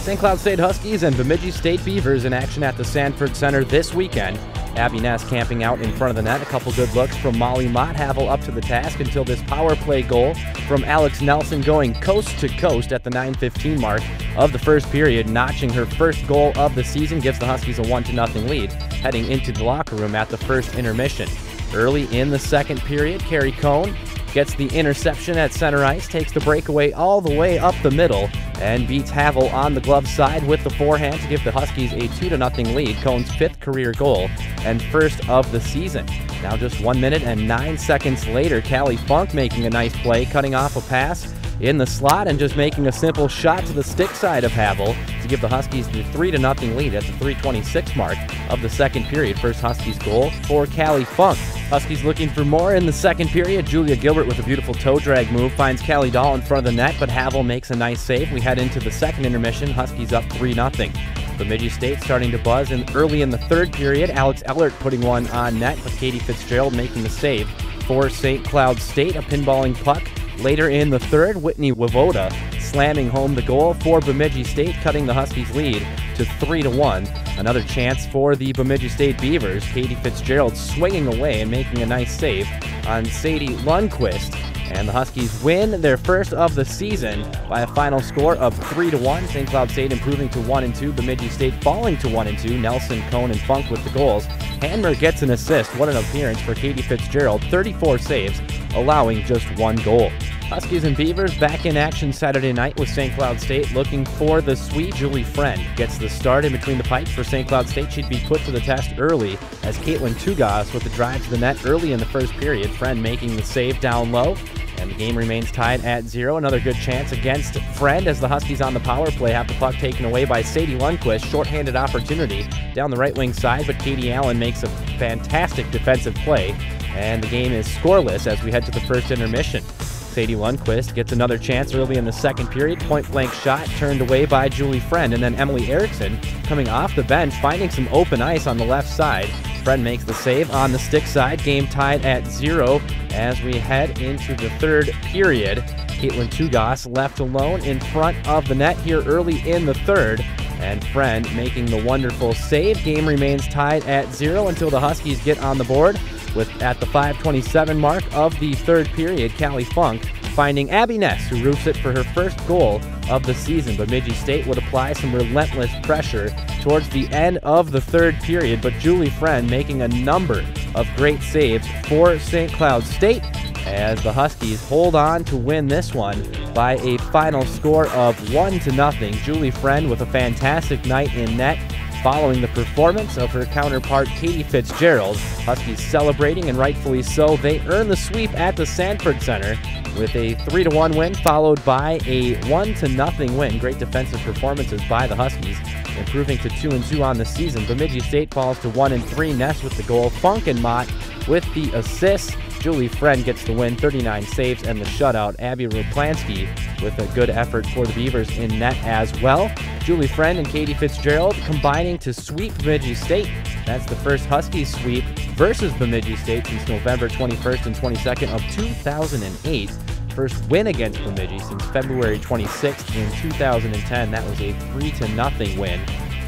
St. Cloud State Huskies and Bemidji State Beavers in action at the Sanford Center this weekend. Abby Ness camping out in front of the net. A couple good looks from Molly Mott. Havel up to the task until this power play goal from Alex Nelson going coast to coast at the 9:15 mark of the first period, notching her first goal of the season, gives the Huskies a 1-0 lead heading into the locker room at the first intermission. Early in the second period, Carrie Cohn gets the interception at center ice, takes the breakaway all the way up the middle, and beats Havel on the glove side with the forehand to give the Huskies a 2-0 lead, Cohn's 5th career goal and first of the season. Now just 1 minute and 9 seconds later, Callie Funk making a nice play, cutting off a pass in the slot and just making a simple shot to the stick side of Havel to give the Huskies the 3-0 lead at the 3:26 mark of the second period. First Huskies goal for Callie Funk. Huskies looking for more in the second period. Julia Gilbert with a beautiful toe drag move finds Callie Dahl in front of the net, but Havel makes a nice save. We head into the second intermission. Huskies up 3-0. Bemidji State starting to buzz early in the third period. Alex Ellert putting one on net, but Katie Fitzgerald making the save for St. Cloud State. A pinballing puck later in the third. Whitney Wovoda slamming home the goal for Bemidji State, cutting the Huskies lead to 3-1. Another chance for the Bemidji State Beavers. Katie Fitzgerald swinging away and making a nice save on Sadie Lundquist. And the Huskies win their first of the season by a final score of 3-1. St. Cloud State improving to 1-2. Bemidji State falling to 1-2. Nelson, Cohn, and Funk with the goals. Hanmer gets an assist. What an appearance for Katie Fitzgerald. 34 saves, allowing just 1 goal. Huskies and Beavers back in action Saturday night with St. Cloud State looking for the sweep. Julie Friend gets the start in between the pipes for St. Cloud State. She'd be put to the test early as Caitlin Tugas with the drive to the net early in the first period. Friend making the save down low, and the game remains tied at 0. Another good chance against Friend as the Huskies on the power play have the puck taken away by Sadie Lundquist. Shorthanded opportunity down the right wing side, but Katie Allen makes a fantastic defensive play, and the game is scoreless as we head to the first intermission. Sadie Lundquist gets another chance early in the second period. Point-blank shot turned away by Julie Friend, and then Emily Erickson coming off the bench, finding some open ice on the left side. Friend makes the save on the stick side. Game tied at 0 as we head into the third period. Caitlin Tugas left alone in front of the net here early in the third, and Friend making the wonderful save. Game remains tied at 0 until the Huskies get on the board with at the 5:27 mark of the third period, Callie Funk finding Abby Ness, who roofs it for her first goal of the season. Bemidji State would apply some relentless pressure towards the end of the third period, but Julie Friend making a number of great saves for St. Cloud State as the Huskies hold on to win this one by a final score of 1-0. Julie Friend with a fantastic night in net following the performance of her counterpart Katie Fitzgerald. Huskies celebrating, and rightfully so. They earn the sweep at the Sanford Center with a 3-1 win followed by a 1-0 win. Great defensive performances by the Huskies, improving to 2-2 on the season. Bemidji State falls to 1-3. Ness with the goal. Funk and Mott with the assists. Julie Friend gets the win, 39 saves and the shutout. Abby Ruplansky with a good effort for the Beavers in net as well. Julie Friend and Katie Fitzgerald combining to sweep Bemidji State. That's the first Huskies sweep versus Bemidji State since November 21st and 22nd of 2008. First win against Bemidji since February 26th in 2010. That was a 3-0 win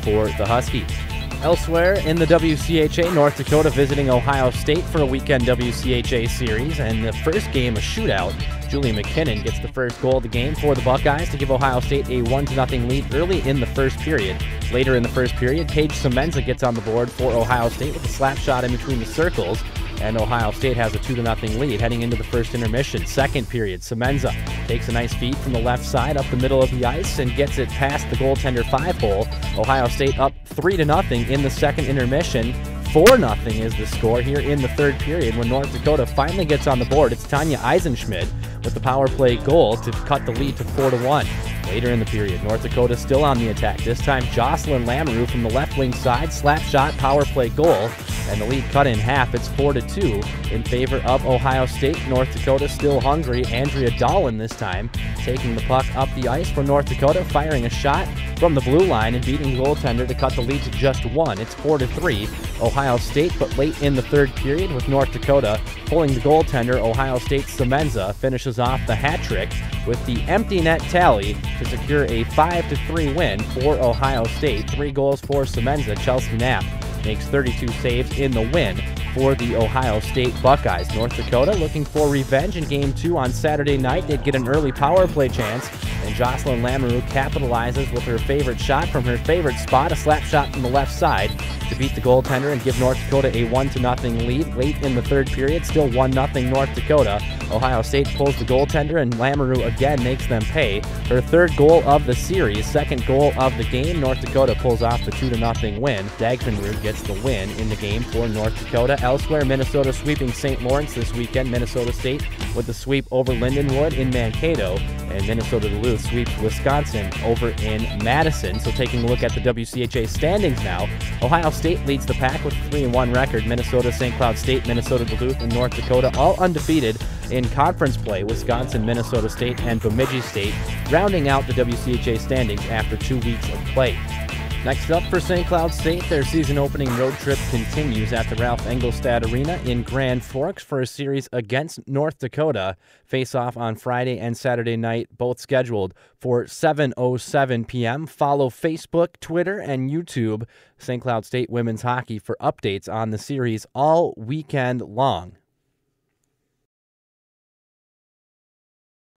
for the Huskies. Elsewhere in the WCHA, North Dakota visiting Ohio State for a weekend WCHA series, and the first game a shootout. Julie McKinnon gets the first goal of the game for the Buckeyes to give Ohio State a 1-0 lead early in the first period. Later in the first period, Paige Semenza gets on the board for Ohio State with a slap shot in between the circles, and Ohio State has a 2-0 lead heading into the first intermission. Second period, Semenza takes a nice feed from the left side up the middle of the ice and gets it past the goaltender 5-hole. Ohio State up 3-0 in the second intermission. 4-0 is the score here in the third period when North Dakota finally gets on the board. It's Tanya Eisenschmidt with the power play goal to cut the lead to 4-1. Later in the period, North Dakota still on the attack. This time, Jocelyn Lamoureux from the left wing side, slap shot, power play goal. and the lead cut in half. It's 4-2 in favor of Ohio State. North Dakota still hungry. Andrea Dolan this time taking the puck up the ice for North Dakota, firing a shot from the blue line and beating the goaltender to cut the lead to just 1. It's 4-3 Ohio State, but late in the third period with North Dakota pulling the goaltender, Ohio State's Semenza finishes off the hat trick with the empty net tally to secure a 5-3 win for Ohio State. 3 goals for Semenza. Chelsea Knapp makes 32 saves in the win for the Ohio State Buckeyes. North Dakota looking for revenge in Game 2 on Saturday night. They'd get an early power play chance, and Jocelyn Lamoureux capitalizes with her favorite shot from her favorite spot, a slap shot from the left side to beat the goaltender and give North Dakota a 1-0 lead. Late in the third period, still 1-0 North Dakota. Ohio State pulls the goaltender, and Lamoureux again makes them pay. Her third goal of the series, second goal of the game. North Dakota pulls off the 2-0 win. Dagfinrud gets the win in the game for North Dakota. Elsewhere, Minnesota sweeping St. Lawrence this weekend. Minnesota State with the sweep over Lindenwood in Mankato, and Minnesota Duluth sweeps Wisconsin over in Madison. So taking a look at the WCHA standings now, Ohio State leads the pack with a 3-1 record. Minnesota, St. Cloud State, Minnesota Duluth, and North Dakota all undefeated in conference play. Wisconsin, Minnesota State, and Bemidji State rounding out the WCHA standings after 2 weeks of play. Next up for St. Cloud State, their season-opening road trip continues at the Ralph Engelstad Arena in Grand Forks for a series against North Dakota. Face-off on Friday and Saturday night, both scheduled for 7:07 p.m. Follow Facebook, Twitter, and YouTube St. Cloud State Women's Hockey for updates on the series all weekend long.